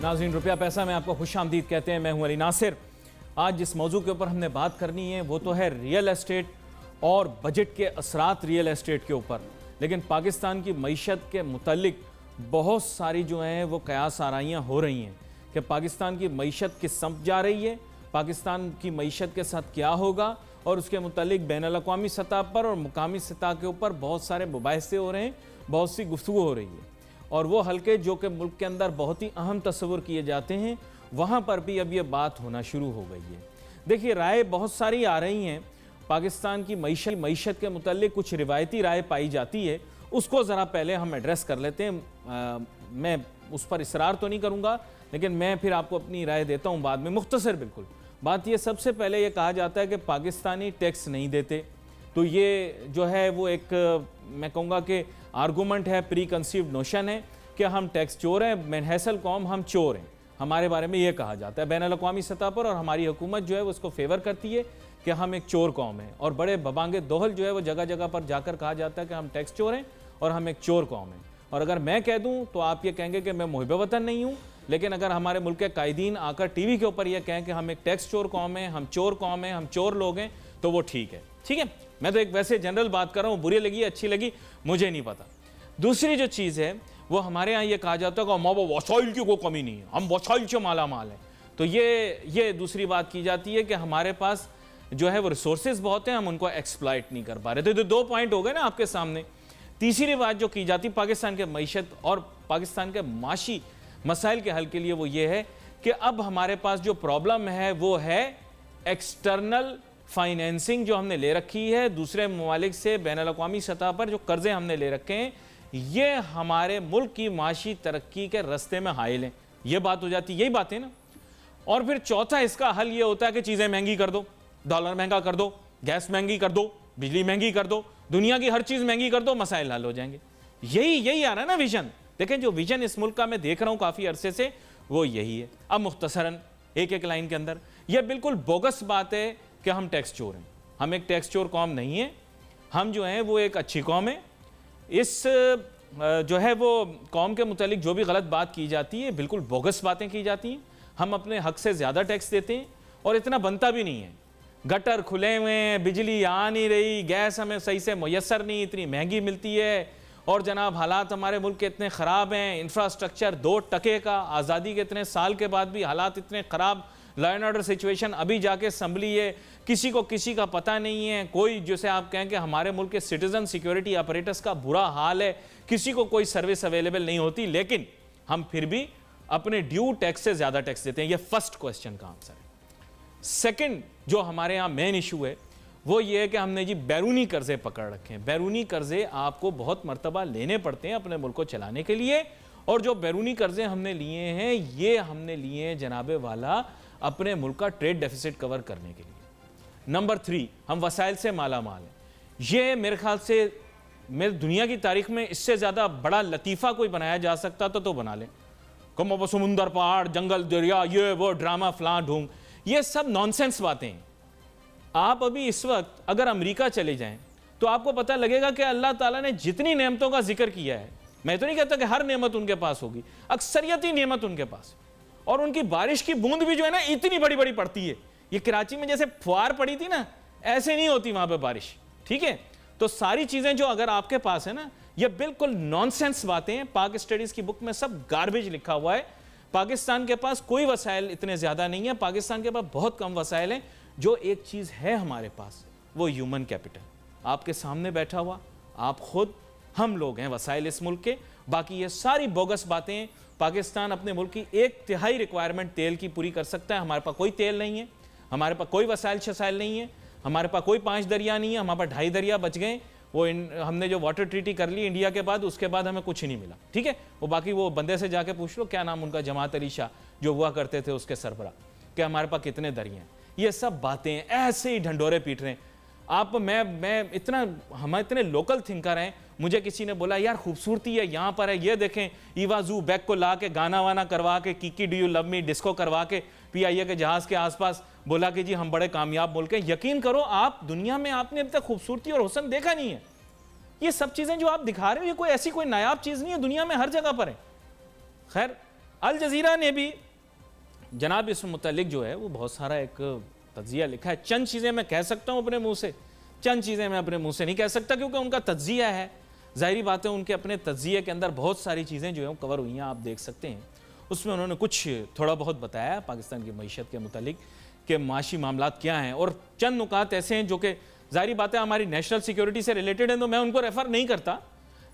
नाज़रीन, रुपया पैसा में आपको खुश आमदीद कहते हैं। मैं हूं अली नासिर। आज जिस मौजू के ऊपर हमने बात करनी है वो तो है रियल एस्टेट और बजट के असरात रियल एस्टेट के ऊपर। लेकिन पाकिस्तान की मईशत के मुतल्लिक बहुत सारी जो हैं वो कयास आराइयाँ हो रही हैं कि पाकिस्तान की मईशत किस समत जा रही है, पाकिस्तान की मईशत के साथ क्या होगा, और उसके मुतल्लिक बैनुल-अक़वामी सतह पर और मुकामी सतह के ऊपर बहुत सारे मुबाहिसे हो रहे हैं, बहुत सी गुफ्तगू हो रही है। और वो हल्के जो कि मुल्क के अंदर बहुत ही अहम तस्वुर किए जाते हैं, वहाँ पर भी अब ये बात होना शुरू हो गई है। देखिए, राय बहुत सारी आ रही हैं। पाकिस्तान की मईशत के मुतल्लिक कुछ रिवायती राय पाई जाती है, उसको ज़रा पहले हम एड्रेस कर लेते हैं। मैं उस पर इसरार तो नहीं करूँगा, लेकिन मैं फिर आपको अपनी राय देता हूँ बाद में, मुख्तसर बिल्कुल। बात ये सबसे पहले ये कहा जाता है कि पाकिस्तानी टैक्स नहीं देते, तो ये जो है वो एक मैं कहूँगा कि आर्गूमेंट है, प्री कंसीव्ड नोशन है कि हम टैक्स चोर हैं, मनहसल कौम हम चोर हैं। हमारे बारे में ये कहा जाता है बैनुल-अक़वामी सतह पर, और हमारी हुकूमत जो है वो उसको फेवर करती है कि हम एक चोर कौम हैं। और बड़े बबांगे दोहल जो है वो जगह जगह पर जाकर कहा जाता है कि हम टैक्स चोर हैं और हम एक चोर कौम हैं। और अगर मैं कह दूँ तो आप ये कहेंगे कि मैं मुहिब वतन नहीं हूँ, लेकिन अगर हमारे मुल्क के कायदीन आकर टीवी के ऊपर यह कहें कि हम एक टैक्स चोर कौम हैं, हम चोर कौम हैं, हम चोर लोग हैं, तो वो ठीक है। ठीक है, मैं तो एक वैसे जनरल बात कर रहा हूँ, बुरी लगी अच्छी लगी मुझे नहीं पता। दूसरी जो चीज़ है वो हमारे यहाँ ये कहा जाता है कि हमारे वसाइल की कोई कमी नहीं है, हम वसाइल से माला माल हैं। तो ये दूसरी बात की जाती है कि हमारे पास जो है वो रिसोर्सेज बहुत हैं, हम उनको एक्सप्लॉइट नहीं कर पा रहे। तो दो पॉइंट हो गए ना आपके सामने। तीसरी बात जो की जाती पाकिस्तान के मईशत और पाकिस्तान के माशी मसाइल के हल के लिए, वो ये है कि अब हमारे पास जो प्रॉब्लम है वो है एक्सटर्नल फाइनेंसिंग जो हमने ले रखी है दूसरे ममालिक से। बैनुल-अक़वामी सतह पर जो कर्जे हमने ले रखे हैं, ये हमारे मुल्क की माशी तरक्की के रास्ते में हाइल हैं। ये बात हो जाती है, यही बात है ना। और फिर चौथा इसका हल ये होता है कि चीज़ें महंगी कर दो, डॉलर महंगा कर दो, गैस महंगी कर दो, बिजली महंगी कर दो, दुनिया की हर चीज़ महंगी कर दो, मसाइल हल हो जाएंगे। यही आ रहा है ना विजन। देखें, जो विजन इस मुल्क का मैं देख रहा हूँ काफ़ी अरसे से, वो यही है। अब मुख्तसरन एक लाइन के अंदर, यह बिल्कुल बोगस बात है कि हम टैक्स चोर हैं। हम एक टैक्स चोर कौम नहीं है, हम जो हैं वो एक अच्छी कौम है। इस जो है वो कौम के मुतालिक जो भी गलत बात की जाती है, बिल्कुल बोगस बातें की जाती हैं। हम अपने हक से ज़्यादा टैक्स देते हैं और इतना बनता भी नहीं है। गटर खुले हुए हैं, बिजली आ नहीं रही, गैस हमें सही से मुयस्सर नहीं, इतनी महंगी मिलती है। और जनाब, हालात हमारे मुल्क के इतने ख़राब हैं, इंफ्रास्ट्रक्चर 2% का, आज़ादी के इतने साल के बाद भी हालात इतने ख़राब, लॉ एंड ऑर्डर सिचुएशन अभी जाके संभली है, किसी को किसी का पता नहीं है। कोई जैसे आप कहें कि हमारे मुल्क के सिटीजन सिक्योरिटी ऑपरेटर्स का बुरा हाल है, किसी को कोई सर्विस अवेलेबल नहीं होती, लेकिन हम फिर भी अपने ड्यू टैक्स से ज़्यादा टैक्स देते हैं। ये फर्स्ट क्वेश्चन का आंसर है। सेकंड जो हमारे यहाँ मेन इशू है वो ये है कि हमने जी बैरूनी कर्जे पकड़ रखे हैं। बैरूनी कर्जे आपको बहुत मरतबा लेने पड़ते हैं अपने मुल्क को चलाने के लिए, और जो बैरूनी कर्जे हमने लिए हैं, ये हमने लिए हैं जनाबे वाला अपने मुल्क का ट्रेड डेफिसिट कवर करने के लिए। नंबर 3, हम वसाइल से माला माल हैं। ये मेरे ख्याल से मेरे दुनिया की तारीख में इससे ज़्यादा बड़ा लतीफ़ा कोई बनाया जा सकता तो बना लें। कम समुंदर, पहाड़, जंगल, दरिया, ये वो ड्रामा, फलां ढूंढ, ये सब नॉनसेंस बातें हैं। आप अभी इस वक्त अगर अमेरिका चले जाएं तो आपको पता लगेगा कि अल्लाह ताला ने जितनी नेमतों का जिक्र किया है, मैं तो नहीं कहता कि हर नेमत उनके पास होगी, अक्सरियती नेमत उनके पास। और उनकी बारिश की बूंद भी जो है ना इतनी बड़ी बड़ी पड़ती है। ये कराची में जैसे फुहार पड़ी थी ना, ऐसे नहीं होती वहां पे बारिश। ठीक है, तो सारी चीजें जो अगर आपके पास है ना, ये बिल्कुल नॉनसेंस बातें हैं। पाक स्टडीज की बुक में सब गार्बेज लिखा हुआ है। पाकिस्तान के पास कोई वसाइल इतने ज्यादा नहीं है, पाकिस्तान के पास बहुत कम वसाइल हैं। जो एक चीज है हमारे पास, वो ह्यूमन कैपिटल। आपके सामने बैठा हुआ आप खुद, हम लोग हैं वसाइल इस मुल्क के। बाकी ये सारी बोगस बातें। पाकिस्तान अपने मुल्क की 1/3 रिक्वायरमेंट तेल की पूरी कर सकता है। हमारे पास कोई तेल नहीं है, हमारे पास कोई वसाइल शसाइल नहीं है, हमारे पास कोई 5 दरिया नहीं है, हमारे पास 2.5 दरिया बच गए। वो हमने जो वाटर ट्रीटी कर ली इंडिया के बाद, उसके बाद हमें कुछ नहीं मिला। ठीक है, वो बाकी वो बंदे से जाके पूछ लो, क्या नाम उनका, जमात अली शाह जो हुआ करते थे उसके सरबरा, कि हमारे पास कितने दरिया हैं। ये सब बातें ऐसे ही ढंडोरे पीट रहे हैं आप। मैं इतना, हम इतने लोकल थिंकर हैं। मुझे किसी ने बोला यार खूबसूरती है यहाँ पर है, ये देखें ईवाजू बैग को ला के गाना वाना करवा के, Kiki do you love me disco करवा के PIA के जहाज के आसपास बोला कि जी हम बड़े कामयाब मुल्क हैं। यकीन करो आप, दुनिया में आपने अभी तक खूबसूरती और हुस्न देखा नहीं है। ये सब चीजें जो आप दिखा रहे हो, ये कोई ऐसी कोई नायाब चीज नहीं है, दुनिया में हर जगह पर है। खैर, अल जजीरा ने भी जनाब इस मुतालिक जो है वो बहुत सारा एक तज्जिया लिखा है। चंद चीज़ें मैं कह सकता हूँ अपने मुंह से, चंद चीज़ें मैं अपने मुंह से नहीं कह सकता क्योंकि उनका तज्जिया है। ज़ाहिरी बात है, उनके अपने तज्जिए के अंदर बहुत सारी चीज़ें जो है कवर हुई हैं, आप देख सकते हैं। उसमें उन्होंने कुछ थोड़ा बहुत बताया पाकिस्तान की मईशत के मुतालिक कि माशी मामलात क्या हैं, और चंद नुकात ऐसे हैं जो कि ज़ाहिरी बात है हमारी नेशनल सिक्योरिटी से रिलेटेड हैं, तो मैं उनको रेफ़र नहीं करता।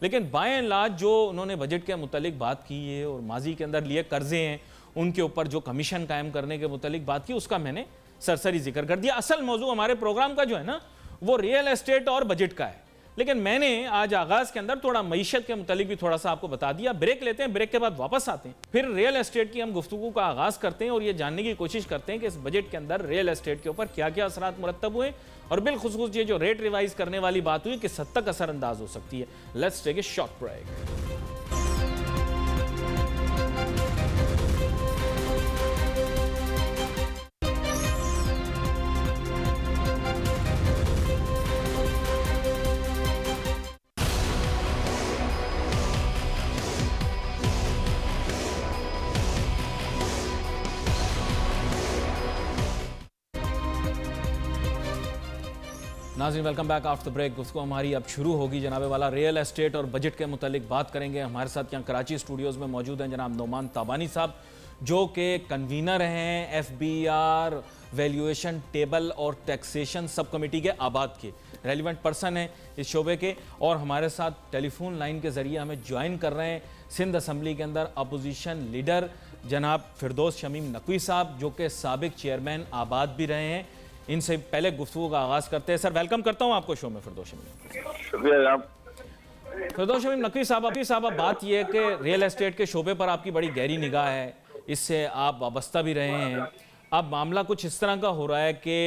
लेकिन बाय एंड लार्ज जो उन्होंने बजट के मुतालिक बात की है और माजी के अंदर लिए कर्जे हैं उनके ऊपर जो कमीशन कायम करने के मुतालिक बात की, उसका मैंने सरसरी जिक्र कर दिया। असल मौजू हमारे प्रोग्राम का जो है ना वो रियल एस्टेट और बजट का है, लेकिन मैंने आज आगाज़ के अंदर थोड़ा मईशत के मुतालिक भी थोड़ा सा आपको बता दिया। ब्रेक लेते हैं, ब्रेक के बाद वापस आते हैं, फिर रियल एस्टेट की हम गुफ्तगू का आगाज़ करते हैं और ये जानने की कोशिश करते हैं कि इस बजट के अंदर रियल एस्टेट के ऊपर क्या क्या असरात मुरतब हुए और बिलखुसूस ये जो रेट रिवाइज करने वाली बात हुई किस हद तक असरअंदाज हो सकती है। Let's take a short break. नाज़रीन वेलकम बैक आफ्टर ब्रेक। गुफ्तगू हमारी अब शुरू होगी जनाब वाला रियल एस्टेट और बजट के मुतालिक बात करेंगे। हमारे साथ यहाँ कराची स्टूडियोज़ में मौजूद हैं जनाब नोमान ताबानी साहब जो कि कन्वीनर हैं FBR वैल्यूएशन टेबल और टैक्सेशन सब कमेटी के आबाद के रेलिवेंट पर्सन हैं इस शोबे के, और हमारे साथ टेलीफोन लाइन के ज़रिए हमें ज्वाइन कर रहे हैं सिंध असम्बली के अंदर अपोजिशन लीडर जनाब फिरदौस शमीम नकवी साहब जो कि साबिक चेयरमैन आबाद भी रहे हैं। इनसे पहले गुफ्तगू का आगाज़ करते हैं। सर वेलकम करता हूं आपको शो में। फिरदौस शमीम, शुक्रिया जनाब। फिरदौस शमीम नकवी साहब, बात यह है कि रियल एस्टेट के शोबे पर आपकी बड़ी गहरी निगाह है, इससे आप वाबस्ता भी रहे हैं। अब मामला कुछ इस तरह का हो रहा है कि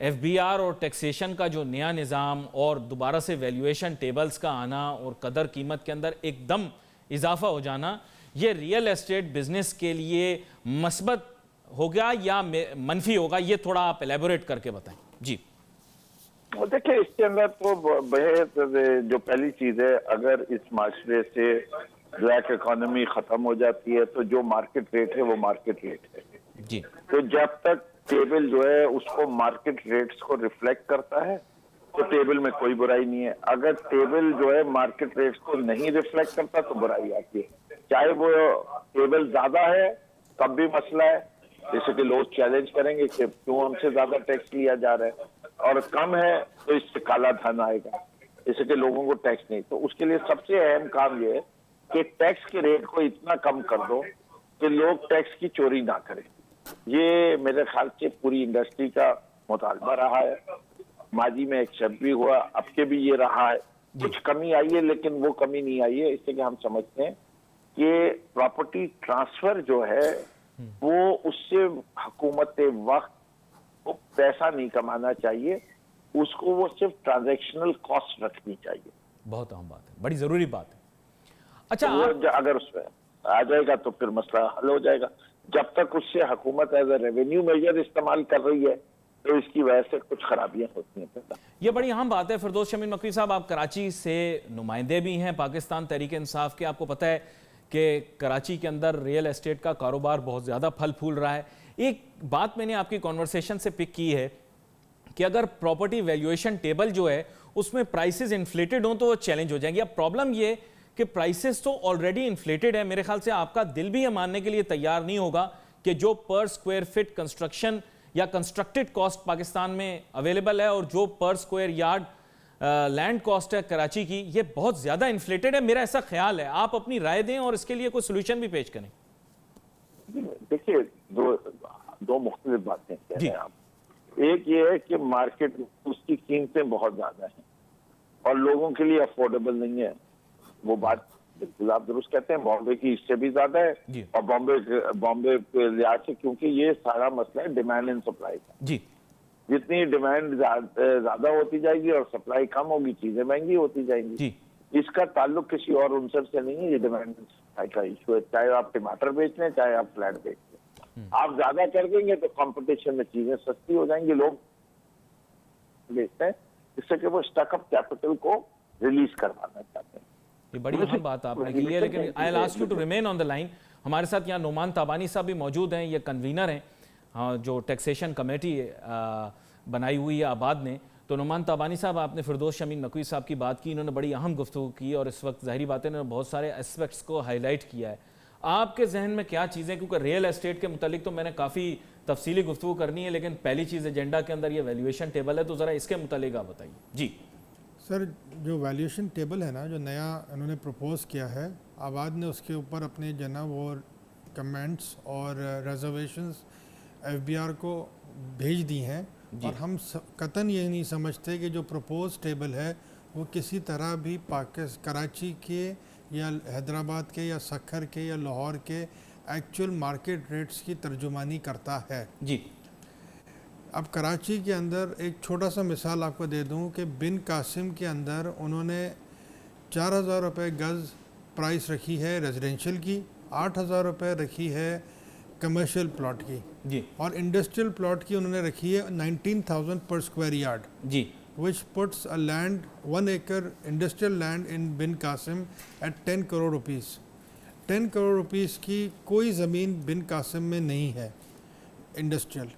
FBR और टैक्सेशन का जो नया निज़ाम और दोबारा से वैल्यूएशन टेबल्स का आना और कदर कीमत के अंदर एकदम इजाफा हो जाना, ये रियल एस्टेट बिजनेस के लिए मस्बत हो गया या मनफी होगा, ये थोड़ा आप एलेबोरेट करके बताएं। जी देखिए, इसके अंदर तो बेहद जो पहली चीज है, अगर इस माशरे से ब्लैक इकोनॉमी खत्म हो जाती है तो जो मार्केट रेट है वो मार्केट रेट है जी। तो जब तक टेबल जो है उसको मार्केट रेट्स को रिफ्लेक्ट करता है तो टेबल में कोई बुराई नहीं है। अगर टेबल जो है मार्केट रेट्स को नहीं रिफ्लेक्ट करता तो बुराई आती है। चाहे वो टेबल ज्यादा है तब भी मसला है, जैसे कि लोग चैलेंज करेंगे कि क्यों हमसे ज्यादा टैक्स लिया जा रहा है, और कम है तो इससे काला धन आएगा, जैसे कि लोगों को टैक्स नहीं। तो उसके लिए सबसे अहम काम ये है कि टैक्स के रेट को इतना कम कर दो कि लोग टैक्स की चोरी ना करें। ये मेरे ख्याल से पूरी इंडस्ट्री का मुतालबा रहा है, माजी में एक्सेप्ट भी हुआ, अब के भी ये रहा है। कुछ कमी आई है लेकिन वो कमी नहीं आई है इससे कि हम समझते हैं कि प्रॉपर्टी ट्रांसफर जो है वो उससे हुकूमत वक्त को पैसा नहीं कमाना चाहिए, उसको वो सिर्फ ट्रांजैक्शनल कॉस्ट रखनी चाहिए। बहुत अहम बात है, बड़ी जरूरी बात है। अच्छा, तो अगर उसमें आ जाएगा तो फिर मसला हल हो जाएगा। जब तक उससे हुकूमत एज ए रेवेन्यू मेजर इस्तेमाल कर रही है तो इसकी वजह से कुछ खराबियां होती हैं। ये बड़ी अहम बात है। फिरदौस शमीम नकवी साहब, आप कराची से नुमाइंदे भी हैं पाकिस्तान तहरीक इंसाफ के। आपको पता है कि कराची के अंदर रियल एस्टेट का कारोबार बहुत ज़्यादा फल फूल रहा है। एक बात मैंने आपकी कॉन्वर्सेशन से पिक की है कि अगर प्रॉपर्टी वैल्यूएशन टेबल जो है उसमें प्राइसेस इन्फ्लेटेड हों तो वो चैलेंज हो जाएंगे। अब प्रॉब्लम ये कि प्राइसेस तो ऑलरेडी इन्फ्लेटेड है। मेरे ख्याल से आपका दिल भी ये मानने के लिए तैयार नहीं होगा कि जो पर स्क्वायर फिट कंस्ट्रक्शन या कंस्ट्रक्टेड कॉस्ट पाकिस्तान में अवेलेबल है और जो पर स्क्वायर यार्ड लैंड कॉस्ट है कराची की, ये बहुत ज्यादा इन्फ्लेटेड है। मेरा ऐसा ख्याल है, आप अपनी राय दें और इसके लिए कोई सोल्यूशन भी पेश करें। देखिए, दो मुख्तलिफ बातें कह रहे हैं आप। एक ये है कि मार्केट उसकी कीमतें बहुत ज्यादा हैं और लोगों के लिए अफोर्डेबल नहीं है। वो बात बिल्कुल आप दुरुस्त कहते हैं, बॉम्बे की इससे भी ज्यादा है और बॉम्बे के लिहाज से, क्योंकि ये सारा मसला है डिमांड एंड सप्लाई का। जी, जितनी डिमांड ज्यादा होती जाएगी और सप्लाई कम होगी, चीजें महंगी होती जाएंगी। जी, इसका ताल्लुक किसी और उनसर से नहीं है, ये डिमांड एंड सप्लाई का इशू है। चाहे आप टमाटर बेच लें, चाहे आप फ्लैट बेच लें, आप ज्यादा कर देंगे तो कंपटीशन में चीजें सस्ती हो जाएंगी। लोग बेचते हैं जिससे कि वो स्टॉकअप कैपिटल को रिलीज करवाना चाहते हैं। ये बड़ी अहम बात आपने की है, लेकिन I will ask you to remain on the line. हमारे साथ यहाँ नोमान ताबानी साहब भी मौजूद हैं, ये कन्वीनर हैं जो टैक्सेशन कमेटी बनाई हुई है आबाद ने। तो नोमान ताबानी साहब, आपने फिरदौस शमीम नकवी साहब की बात की, इन्होंने बड़ी अहम गुफ्तगू की और इस वक्त ज़ाहिरी बात है इन्होंने बहुत सारे एस्पेक्ट्स को हाईलाइट किया है। आपके जहन में क्या चीज़ें, क्योंकि रियल एस्टेट के मुतालिक तो मैंने काफ़ी तफसीली गुफ्तगू करनी है, लेकिन पहली चीज़ एजेंडा के अंदर ये वैल्यूएशन टेबल है, तो ज़रा इसके मुतालिक आप बताइए। जी सर, जो वैल्यूएशन टेबल है ना, जो नया उन्होंने प्रपोज़ किया है, आबाद ने उसके ऊपर अपने जनाब वो कमेंट्स और रिजर्वेशंस एफबीआर को भेज दी हैं। और हम कतन ये नहीं समझते कि जो प्रपोज टेबल है वो किसी तरह भी कराची के या हैदराबाद के या सखर के या लाहौर के एक्चुअल मार्केट रेट्स की तर्जुमानी करता है। जी, अब कराची के अंदर एक छोटा सा मिसाल आपको दे दूं कि बिन कासिम के अंदर उन्होंने 4000 रुपये गज़ प्राइस रखी है रेजिडेंशियल की, 8000 रुपये रखी है कमर्शियल प्लॉट की जी, और इंडस्ट्रियल प्लॉट की उन्होंने रखी है 19,000 पर स्क्वायर यार्ड जी, which puts a land 1 acre industrial land in Bin Qasim at 10 crore rupees. 10 crore rupees की कोई ज़मीन बिन कासिम में नहीं है इंडस्ट्रियल।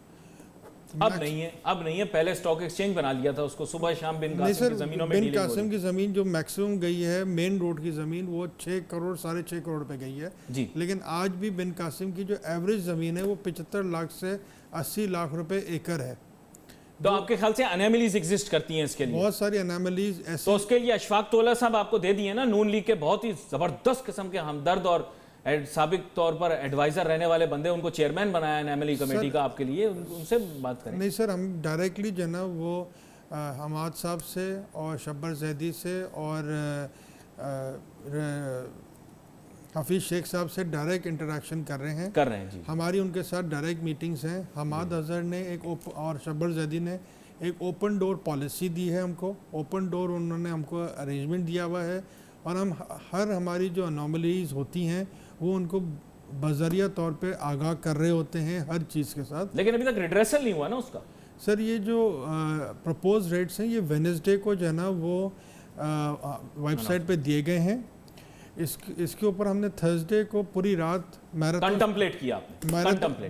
अब नहीं है, पहले स्टॉक एक्सचेंज बना लिया था उसको, सुबह शाम बिन नहीं कासिम सर, की ज़मीनों में बिन कासिम की ज़मीन जो मैक्सिमम गई है मेन रोड की ज़मीन वो 6 करोड़ 6.5 करोड़ पे गई है जी। लेकिन आज भी बिन कासिम की जो एवरेज ज़मीन है वो 75 लाख से 80 लाख रुपए एकड़ है। तो आपके ख्याल से अनैमलीज एग्जिस्ट करती हैं इसके लिए? बहुत सारी अनैमलीज ऐसी। तो उसके लिए अशफाक तोला साहब आपको दे दिए ना, नून लीग के बहुत ही जबरदस्त किस्म के हमदर्द और साबिक तौर पर एडवाइजर रहने वाले बंदे, उनको चेयरमैन बनाया एनएमएलई कमेटी का आपके लिए, उनसे बात करें। नहीं सर, हम डायरेक्टली जो ना वो हमाद साहब से और शब्बर जैदी से और हफीज़ शेख साहब से डायरेक्ट इंटरेक्शन कर रहे हैं जी। हमारी उनके साथ डायरेक्ट मीटिंग्स हैं। हमाद अजहर ने और शब्बर जैदी ने एक ओपन डोर पॉलिसी दी है हमको, ओपन डोर उन्होंने हमको अरेंजमेंट दिया हुआ है और हम हमारी जो अनोमलीज होती हैं वो उनको बजरिया तौर पे आगाह कर रहे होते हैं हर चीज़ के साथ। लेकिन अभी तक रिड्रेसल नहीं हुआ ना उसका? सर, ये जो प्रपोज रेट्स हैं ये वेडनेसडे को जो है ना वो वेबसाइट पे दिए गए हैं। इसके ऊपर हमने थर्सडे को पूरी रात कंटेम्पलेट किया आपने?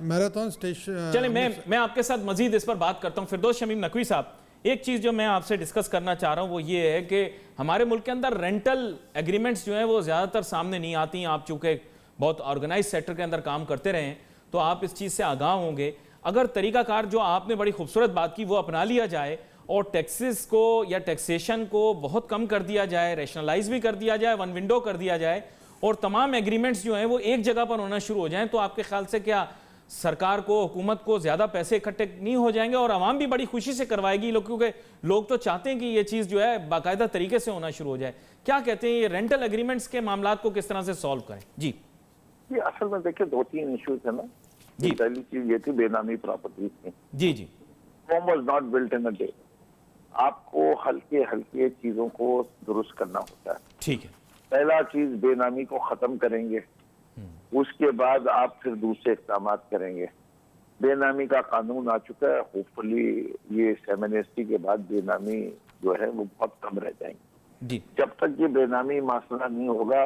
Marathon station. चले मैं आपके साथ मजीद इस पर बात करता हूँ। फिरदौस शमीम नकवी साहब, एक चीज़ जो मैं आपसे डिस्कस करना चाह रहा हूँ वो ये है कि हमारे मुल्क के अंदर रेंटल एग्रीमेंट्स जो हैं वो ज़्यादातर सामने नहीं आती हैं। आप चूँकि बहुत ऑर्गेनाइज सेक्टर के अंदर काम करते रहे हैं तो आप इस चीज़ से आगाह होंगे। अगर तरीकाकार जो आपने बड़ी खूबसूरत बात की वो अपना लिया जाए और टैक्सेस को या टैक्सेशन को बहुत कम कर दिया जाए, रैशनलाइज भी कर दिया जाए, वन विंडो कर दिया जाए और तमाम एग्रीमेंट्स जो हैं वो एक जगह पर होना शुरू हो जाएं, तो आपके ख्याल से क्या सरकार को, हुकूमत को ज़्यादा पैसे इकट्ठे नहीं हो जाएंगे और आवाम भी बड़ी खुशी से करवाएगी लोग, क्योंकि लोग तो चाहते हैं कि ये चीज़ जो है बाकायदा तरीके से होना शुरू हो जाए। क्या कहते हैं, ये रेंटल एग्रीमेंट्स के मामला को किस तरह से सॉल्व करें? जी, ये असल में देखिए 2-3 इश्यूज है ना जी। पहली चीज ये थी बेनामी प्रॉपर्टी थी जी जी। Rome was not built in a day. आपको हल्के हल्के चीजों को दुरुस्त करना होता है। ठीक है। पहला चीज बेनामी को खत्म करेंगे, उसके बाद आप फिर दूसरे इक़दाम करेंगे। बेनामी का कानून आ चुका है, होपफुली ये सेमेनेस्टी के बाद बेनामी जो है वो बहुत कम रह जाएंगे जी। जब तक ये बेनामी मसला नहीं होगा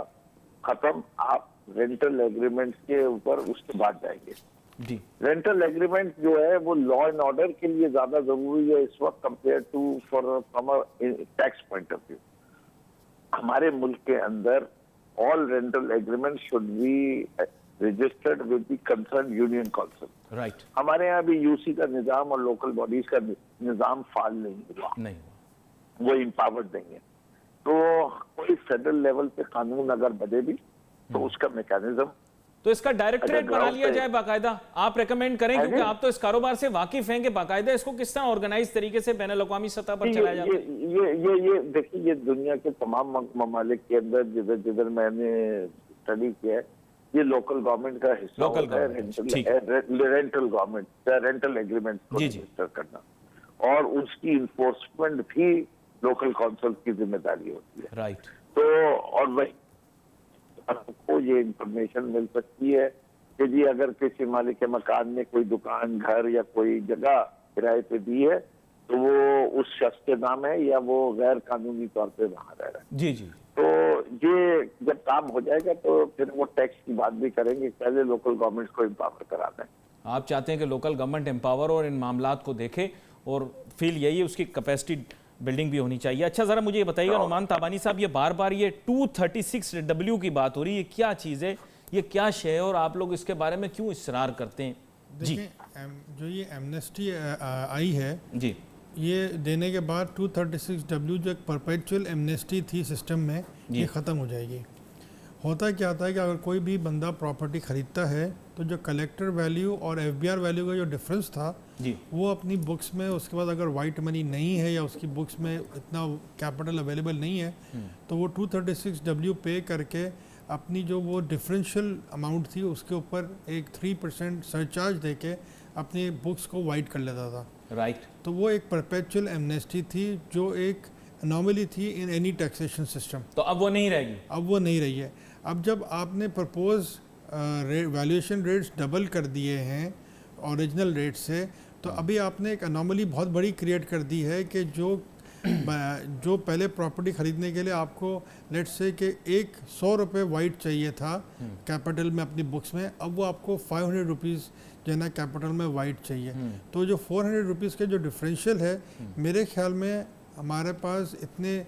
खत्म, आप रेंटल एग्रीमेंट के ऊपर उसके बाद जाएंगे जी। रेंटल एग्रीमेंट जो है वो लॉ एंड ऑर्डर के लिए ज्यादा जरूरी है इस वक्त compare to from tax point of view. हमारे मुल्क के अंदर all rental agreements should be registered with the concerned union council. Right. हमारे यहाँ भी यूसी का निजाम और लोकल बॉडीज का निजाम फाल नहीं हुआ, वो इम्पावर्ड नहीं है। तो कोई फेडरल लेवल पे कानून अगर बने भी तो उसका मैकेनिज्म, तो इसका डायरेक्टरेट बना लिया जाए बाकायदा, आप रेकमेंड करें, क्योंकि आप तो इस कारोबार से वाकिफ हैं कि बाकायदा इसको किस तरह ऑर्गेनाइज तरीके से बैनुल अक़वामी सतह पर चलाया जाता है। ये देखिए, ये दुनिया के तमाम ममालिक के अंदर जिधर मैंने स्टडी किया है ये लोकल गवर्नमेंट का हिस्सा होता है रेंटल गवर्नमेंट रेंटल एग्रीमेंट को रजिस्टर करना और उसकी इन्फोर्समेंट भी लोकल काउंसिल की जिम्मेदारी होती है। राइट। तो और वही आपको ये इंफॉर्मेशन मिल सकती है कि जी अगर किसी मालिक के मकान ने कोई दुकान, घर या कोई जगह किराए पे दी है तो वो उस शख्स के नाम है या वो गैर कानूनी तौर पे वहां रह रहा है। जी जी। तो ये जब काम हो जाएगा तो फिर वो टैक्स की बात भी करेंगे, पहले लोकल गवर्नमेंट्स को एम्पावर कराना है। आप चाहते हैं कि लोकल गवर्नमेंट एम्पावर और इन मामलात को देखे, और फील यही है उसकी कैपेसिटी बिल्डिंग भी होनी चाहिए। अच्छा, ज़रा मुझे ये बताइएगा नुमान ताबानी साहब, ये बार बार ये 236W की बात हो रही है, क्या चीज़ है, ये क्या शय है, और आप लोग इसके बारे में क्यों इसरार करते हैं? जी, जो ये एमनेस्टी आई है जी, ये देने के बाद 236W जो एक परपेचुअल एमनेस्टी थी सिस्टम में, ये ख़त्म हो जाएगी। होता क्या होता है कि अगर कोई भी बंदा प्रॉपर्टी ख़रीदता है तो जो कलेक्टर वैल्यू और FBR वैल्यू का जो डिफरेंस था जी, वो अपनी बुक्स में, उसके बाद अगर वाइट मनी नहीं है या उसकी बुक्स में इतना कैपिटल अवेलेबल नहीं है तो वो 236W पे करके अपनी जो वो डिफरेंशियल अमाउंट थी उसके ऊपर एक 3% सरचार्ज देके अपनी बुक्स को वाइट कर लेता था। राइट। तो वो एक परपेचुअल एमनेस्टी थी जो एक अनोमली थी इन एनी टैक्सेशन सिस्टम। तो अब वो नहीं रहेगी? अब वो नहीं रही है। अब जब आपने प्रपोज वैल्यूएशन रेट्स डबल कर दिए हैं ओरिजिनल रेट से, तो अभी आपने एक अनोमली बहुत बड़ी क्रिएट कर दी है कि जो पहले प्रॉपर्टी ख़रीदने के लिए आपको लेट्स से कि 100 रुपये वाइट चाहिए था कैपिटल में अपनी बुक्स में, अब वो आपको 500 रुपीज़ जो है ना कैपिटल में वाइट चाहिए। तो जो 400 रुपीज़ के जो डिफरेंशियल है, मेरे ख्याल में हमारे पास इतने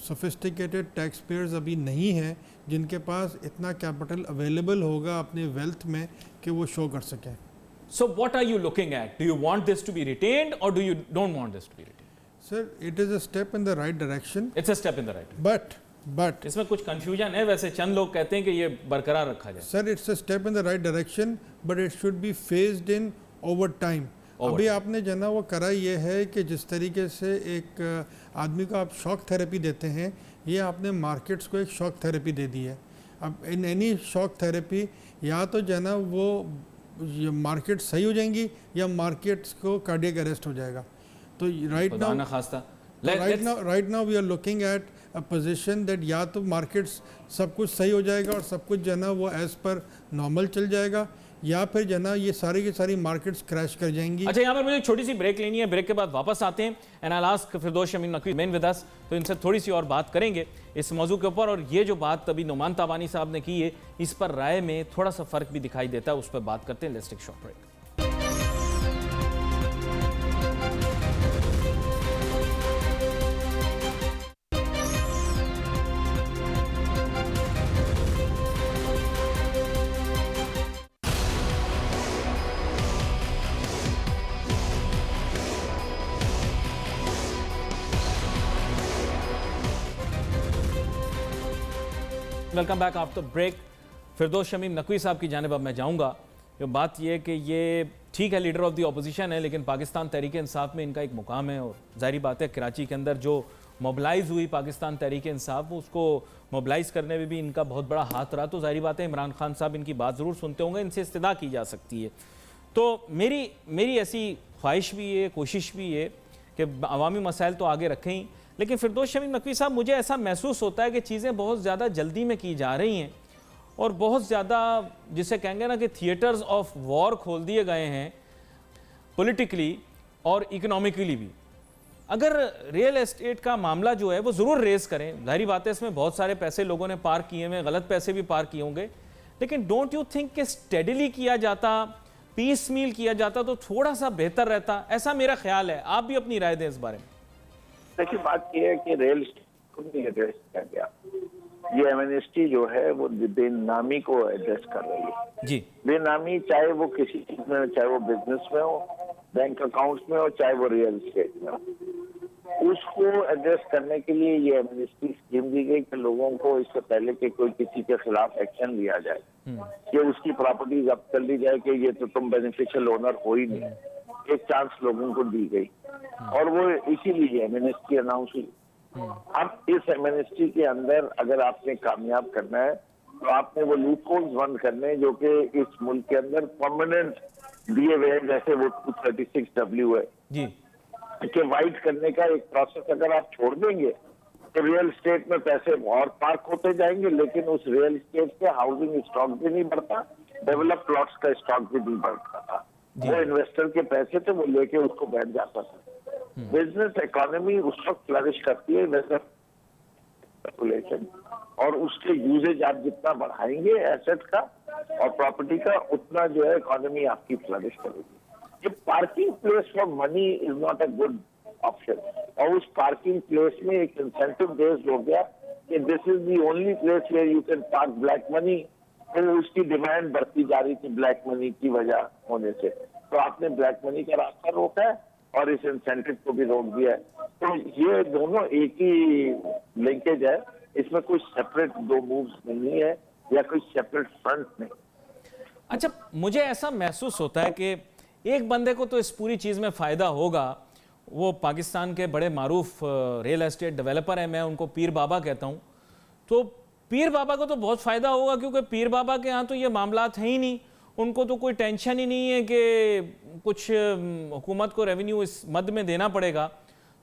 सोफिस्टिकेटेड टैक्स पेयर्स अभी नहीं हैं जिनके पास इतना कैपिटल अवेलेबल होगा अपने वेल्थ में कि वो शो कर सकें। So what are you looking at? Do you want this to be retained or do you don't want this to be retained? Sir, it is a step in the right direction. It's a step in the right. But इसमें कुछ confusion है, वैसे चंद लोग कहते हैं कि ये बरकरार रखा जाए। Sir, it's a step in the right direction, but it should be phased in over time. अभी आपने जना वो करा ये है कि जिस तरीके से एक आदमी को आप शॉक थेरेपी देते हैं, ये आपने मार्केट्स को एक शॉक थेरेपी दे दी है। अब इन एनी शॉक थेरेपी या तो जना वो मार्केट सही हो जाएंगी या मार्केट्स को कार्डियक अरेस्ट हो जाएगा। तो right now we are looking at a position that या तो मार्केट्स सब कुछ सही हो जाएगा और सब कुछ जना वो एज पर नॉर्मल चल जाएगा, या फिर जना ये सारी की सारी मार्केट्स क्रैश कर जाएंगी। अच्छा, यहाँ पर मुझे छोटी सी ब्रेक लेनी है, ब्रेक के बाद वापस आते हैं and I ask Firdous Shamim Naqvi men with us, तो इनसे थोड़ी सी और बात करेंगे इस मौजू के ऊपर। और ये जो बात अभी नुमान ताबानी साहब ने की है, इस पर राय में थोड़ा सा फर्क भी दिखाई देता है, उस पर बात करते हैं। Let's take short break. Welcome back after break. Firdaus Shamim Naqvi साहब की जानिब अब मैं जाऊंगा। जो बात यह है कि ये ठीक है लीडर ऑफ द ऑपोजिशन है, लेकिन पाकिस्तान तहरीक इंसाफ में इनका एक मुकाम है, और जाहिर बात है कराची के अंदर जो मोबिलाइज हुई पाकिस्तान तहरीक इंसाफ, उसको मोबिलाइज करने में भी इनका बहुत बड़ा हाथ रहा। तो जाहिर बात है इमरान खान साहब इनकी बात ज़रूर सुनते होंगे, इनसे इस्तदा की जा सकती है। तो मेरी ऐसी ख्वाहिश भी है, कोशिश भी है कि अवामी मसाइल तो आगे रखें ही, लेकिन फिरदौस शमीम नकवी साहब मुझे ऐसा महसूस होता है कि चीज़ें बहुत ज़्यादा जल्दी में की जा रही हैं और बहुत ज़्यादा जिसे कहेंगे ना कि थिएटर्स ऑफ वॉर खोल दिए गए हैं पॉलिटिकली और इकोनॉमिकली भी। अगर रियल एस्टेट का मामला जो है वो ज़रूर रेस करें, जाहिर बात है इसमें बहुत सारे पैसे लोगों ने पार किए हुए, गलत पैसे भी पार किए होंगे, लेकिन डोंट यू थिंक कि स्टेडली किया जाता, पीस मील किया जाता तो थोड़ा सा बेहतर रहता? ऐसा मेरा ख्याल है, आप भी अपनी राय दें इस बारे में। देखिए, बात यह है कि रियल एस्टेट को नहीं एड्रेस किया गया। ये एमनेस्टी जो है वो बेनामी को एड्रेस कर रही है जी। बेनामी चाहे वो किसी चीज में हो, चाहे वो बिजनेस में हो, बैंक अकाउंट्स में हो, चाहे वो रियल एस्टेट में हो, उसको एड्रेस करने के लिए ये एमनेस्टी स्कीम दी गई कि लोगों को इससे पहले कि कोई किसी के खिलाफ एक्शन लिया जाए कि उसकी प्रॉपर्टी जब्त कर ली जाए कि ये तो तुम बेनिफिशियल ओनर हो ही नहीं, एक चांस लोगों को दी गई और वो इसीलिए एमनेस्टी अनाउंस हुई। अब इस एमनेस्टी के अंदर अगर आपने कामयाब करना है तो आपने वो लूप होल्स बंद करने जो कि इस मुल्क के अंदर परमानेंट दिए हुए हैं, जैसे वो 236W है जी, कि वाइट करने का एक प्रोसेस अगर आप छोड़ देंगे तो रियल एस्टेट में पैसे और पार्क होते जाएंगे, लेकिन उस रियल एस्टेट से हाउसिंग स्टॉक भी नहीं बढ़ता, डेवलप प्लॉट्स का स्टॉक भी नहीं बढ़ता था। वो इन्वेस्टर के पैसे थे, वो लेके उसको बैठ जाता था। बिजनेस इकोनॉमी उस वक्त फ्लरिश करती है, स्पेकुलेशन और उसके यूजेज आप जितना बढ़ाएंगे एसेट का और प्रॉपर्टी का, उतना जो है इकोनॉमी आपकी फ्लरिश करेगी। ये parking place for money is not a good option, और उस पार्किंग प्लेस में एक इंसेंटिव बेस्ड हो गया कि this is the only place where you can park black money, तो उसकी डिमांड बढ़ती जा रही थी ब्लैक मनी की वजह होने से, तो आपने ब्लैक मनी का रास्ता रोका है और इस इंसेंटिव को भी रोक दिया है। तो ये दोनों एक ही लिंकेज है, इसमें कोई सेपरेट दो मूव्स नहीं है या कोई सेपरेट फ्रंट नहीं। अच्छा, मुझे ऐसा महसूस होता है कि एक बंदे को तो इस पूरी चीज़ में फ़ायदा होगा, वो पाकिस्तान के बड़े मारूफ रियल एस्टेट डेवलपर हैं, मैं उनको पीर बाबा कहता हूँ। तो पीर बाबा को तो बहुत फ़ायदा होगा, क्योंकि पीर बाबा के यहाँ तो ये मामलात हैं ही नहीं, उनको तो कोई टेंशन ही नहीं है कि कुछ हुकूमत को रेवेन्यू इस मद में देना पड़ेगा।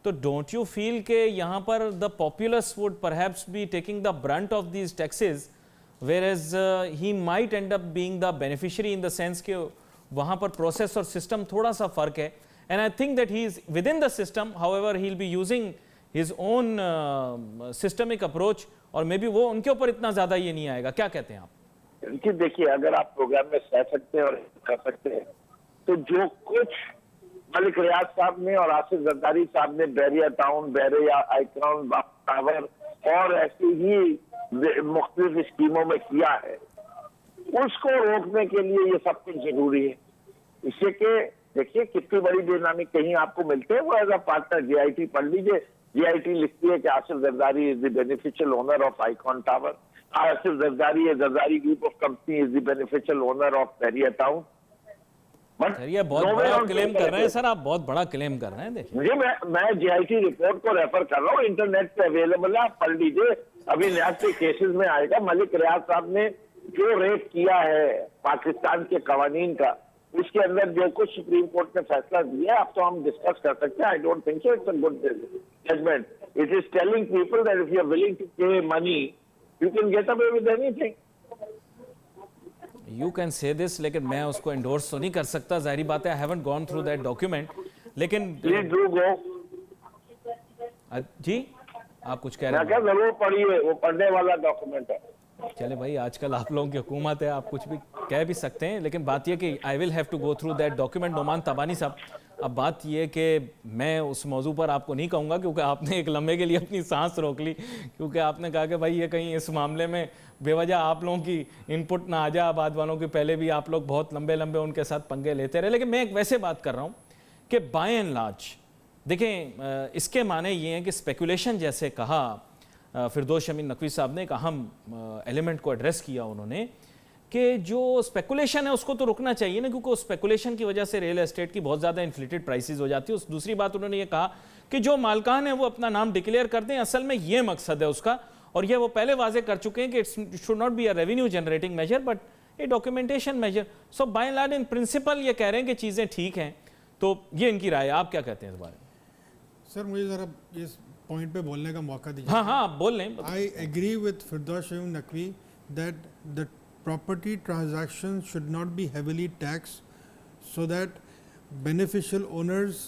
तो डोंट यू फील कि यहाँ पर the populace would perhaps be taking the Brunt of these taxes, whereas he might end up being the beneficiary in the sense कि वहाँ पर प्रोसेस और सिस्टम थोड़ा सा फ़र्क है, and I think that he is within the system, however he will be using his own systemic approach, और may be वो उनके ऊपर इतना ज़्यादा ये नहीं आएगा। क्या कहते हैं आप? कि देखिए, अगर आप प्रोग्राम में सह सकते हैं और कर सकते हैं, तो जो कुछ मलिक रियाज साहब ने और आसिफ जरदारी साहब ने बैरिया टाउन, बैरिया आइक्रॉन टावर और ऐसी ही मुख्तलिफ स्कीमों में किया है, उसको रोकने के लिए ये सब कुछ जरूरी है। इससे कि देखिए कितनी बड़ी बेनामी कहीं आपको मिलते हैं, वो एज अ पार्टनर जीआईटी पढ़ लीजिए, जीआईटी लिखती है कि Asif Zardari is the beneficial owner of Icon Tower, Asif Zardari Zardari group of company is the beneficial owner of Bahria Town. Sir ये बहुत बड़ा क्लेम कर रहे हैं सर, आप बहुत बड़ा क्लेम कर रहे हैं। देखिए मुझे मैं जीआईटी रिपोर्ट को रेफर कर रहा हूँ, इंटरनेट पे अवेलेबल है, आप पढ़ लीजिए। अभी न्याज के केसेस में आएगा, मलिक रियाज साहब ने जो रेट किया है पाकिस्तान के कवानीन का, उसके अंदर जो कुछ सुप्रीम कोर्ट ने फैसला दिया, अब तो हम डिस्कस कर सकते हैं। I don't think so it's a good judgement. It is telling people that if you are willing to pay money you can get away with anything. You can say this, लेकिन मैं उसको endorse तो नहीं कर सकता, जाहिर बात है। I haven't gone through that document, लेकिन प्लीज डू गो। जी आप कुछ कह रहे हैं? क्या जरूर पढ़िए, वो पढ़ने वाला डॉक्यूमेंट है। चले भाई, आजकल आप लोगों की हुकूमत है, आप कुछ भी कह भी सकते हैं, लेकिन बात यह कि I will have to go through that document. Noman Tabani साहब, अब बात यह कि मैं उस मौजू पर आपको नहीं कहूँगा, क्योंकि आपने एक लम्हे के लिए अपनी सांस रोक ली, क्योंकि आपने कहा कि भाई ये कहीं इस मामले में बेवजह आप लोगों की इनपुट ना आ जाए। आबाद वालों की पहले भी आप लोग बहुत लंबे लंबे उनके साथ पंगे लेते रहे, लेकिन मैं एक वैसे बात कर रहा हूँ कि बाय एंड लार्ज देखें, इसके माने ये हैं कि स्पेकुलेशन, जैसे कहा फिरदौस शमीम नकवी साहब ने एक अहम एलिमेंट को एड्रेस किया उन्होंने, कि जो स्पेकुलेशन है उसको तो रुकना चाहिए ना, क्योंकि उस स्पेकुलेशन की वजह से रियल एस्टेट की बहुत ज़्यादा इन्फ्लेटेड प्राइसेस हो जाती है। उस दूसरी बात उन्होंने ये कहा कि जो मालकान है वो अपना नाम डिक्लेयर कर दें, असल में ये मकसद है उसका, और ये वो पहले वाजे कर चुके हैं कि it's should not be a revenue generating measure but a documentation measure. So by and large in principle ये कह रहे हैं कि चीज़ें ठीक हैं, तो ये इनकी राय है। आप क्या कहते हैं इस बारे में? सर मुझे ज़रा इस पॉइंट पे बोलने का मौका दीजिए। हाँ हाँ, आप बोल लें। I agree with Firdous Shamim Naqvi that the property transactions should not be heavily taxed so that beneficial owners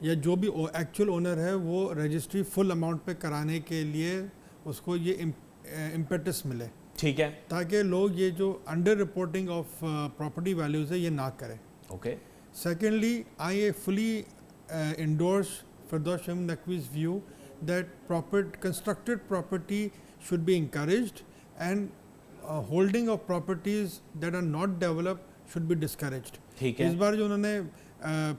या जो भी एक्चुअल ओनर है वो रजिस्ट्री फुल अमाउंट पे कराने के लिए उसको ये इम्पेटस मिले, ठीक है, ताकि लोग ये जो under reporting of property values है ये ना करें। Okay. Secondly, I fully endorse Firdaus Shamim Naqvi's view that constructed property should be encouraged and holding of properties that are not developed should be discouraged। ठीक है। इस बार जो उन्होंने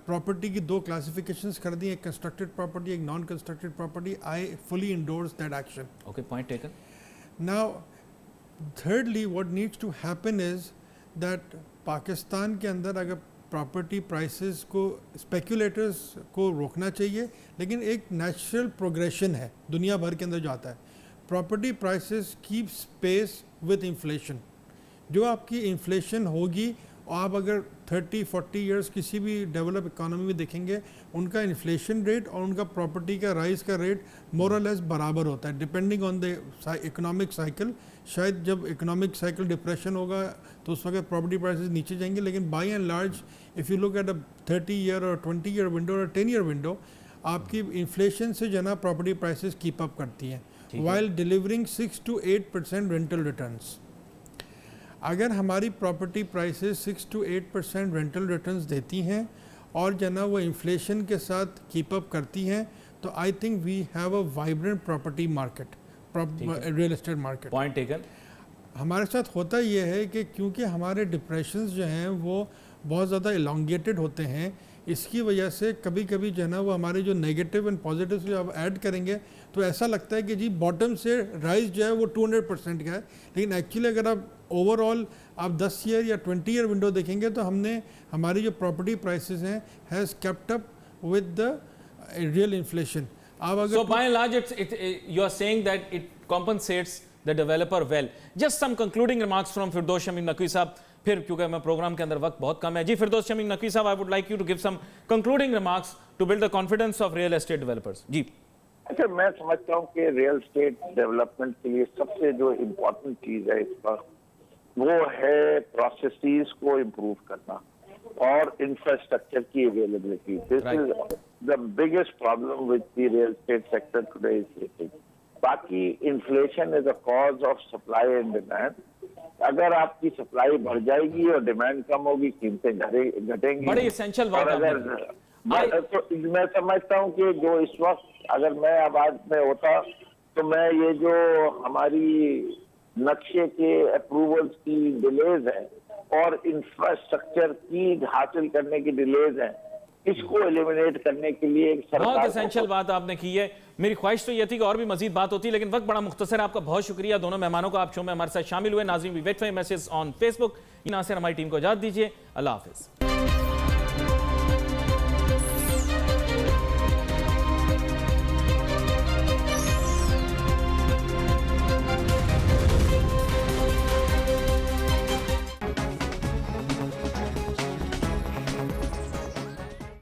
प्रॉपर्टी की दो क्लासिफिकेशंस कर दी, एक कंस्ट्रक्टेड प्रॉपर्टी, एक non constructed property, I fully endorse that action. Okay, point taken. Now thirdly what needs to happen is that Pakistan के अंदर अगर प्रॉपर्टी प्राइसेस को स्पेकुलेटर्स को रोकना चाहिए, लेकिन एक नेचुरल प्रोग्रेशन है दुनिया भर के अंदर जो आता है, property prices keep space with inflation. जो आपकी इन्फ्लेशन होगी, और आप अगर 30-40 इयर्स किसी भी डेवलप इकोनॉमी में देखेंगे, उनका इन्फ्लेशन रेट और उनका प्रॉपर्टी का राइज का रेट मोर और लेस बराबर होता है, depending on the economic cycle. शायद जब इकोनॉमिक साइकिल डिप्रेशन होगा तो उस वक्त प्रॉपर्टी प्राइसेस नीचे जाएंगे, लेकिन by and large if you look at a 30 year और 20 ईयर विंडो और 10 ईयर विंडो, आपकी इन्फ्लेशन से जो है ना प्रॉपर्टी प्राइसेस कीप अप करती हैं। while delivering 6 to 8% rental returns. अगर हमारी property prices 6 to 8% rental returns देती हैं और जना वो इन्फ्लेशन के साथ कीप अप करती हैं, तो I think we have a vibrant property market, real estate market. Point taken. हमारे साथ होता ये है कि क्योंकि हमारे डिप्रेशंस जो हैं वो बहुत ज़्यादा इलोंगेटेड होते हैं, इसकी वजह से कभी कभी जो है ना वो हमारे जो नेगेटिव एंड पॉजिटिव जो आप ऐड करेंगे तो ऐसा लगता है कि जी बॉटम से राइज जो है वो 200% का है, लेकिन एक्चुअली अगर आप ओवरऑल आप 10 ईयर या 20 ईयर विंडो देखेंगे तो हमने हमारी जो प्रॉपर्टी प्राइसेस हैं has kept up with the real inflation. आप अगर So by and large, you are saying that it compensates the developer well. Just some concluding remarks from Firdaus Shamim Naqvi साहब, फिर क्योंकि मैं प्रोग्राम के अंदर वक्त बहुत कम है। जी फिरदौस शमीम नकवी साहब, I would like you to give some concluding remarks to build the confidence of real estate developers. जी। अच्छा, मैं समझता हूँ कि रियल एस्टेट डेवलपमेंट के लिए सबसे जो इम्पोर्टेंट चीज है इस पर वो है प्रोसेसेस को इम्प्रूव करना और इंफ्रास्ट्रक्चर की availability. This is the biggest problem with the real estate sector today is facing. बाकी inflation is a cause of supply and demand. अगर आपकी सप्लाई बढ़ जाएगी और डिमांड कम होगी, कीमतें घटेंगी। बड़ी एसेंशियल बात है। तो मैं समझता हूँ कि जो इस वक्त अगर मैं आबाद में होता तो मैं ये जो हमारी नक्शे के अप्रूवल्स की डिलेज है और इंफ्रास्ट्रक्चर की हासिल करने की डिलेज है, इसको एलिमिनेट करने के लिए एक बहुत एसेंशियल बात आपने की है। मेरी ख्वाहिश तो ये थी कि और भी मजीद बात होती, लेकिन वक्त बड़ा मुख्तसर है। आपका बहुत शुक्रिया दोनों मेहमानों का, आप शो में हमारे साथ शामिल हुए। नाज़रीन, we wait for your message on Facebook. Nasir, हमारी टीम को इजाज़त दीजिए। अल्लाह हाफिज़।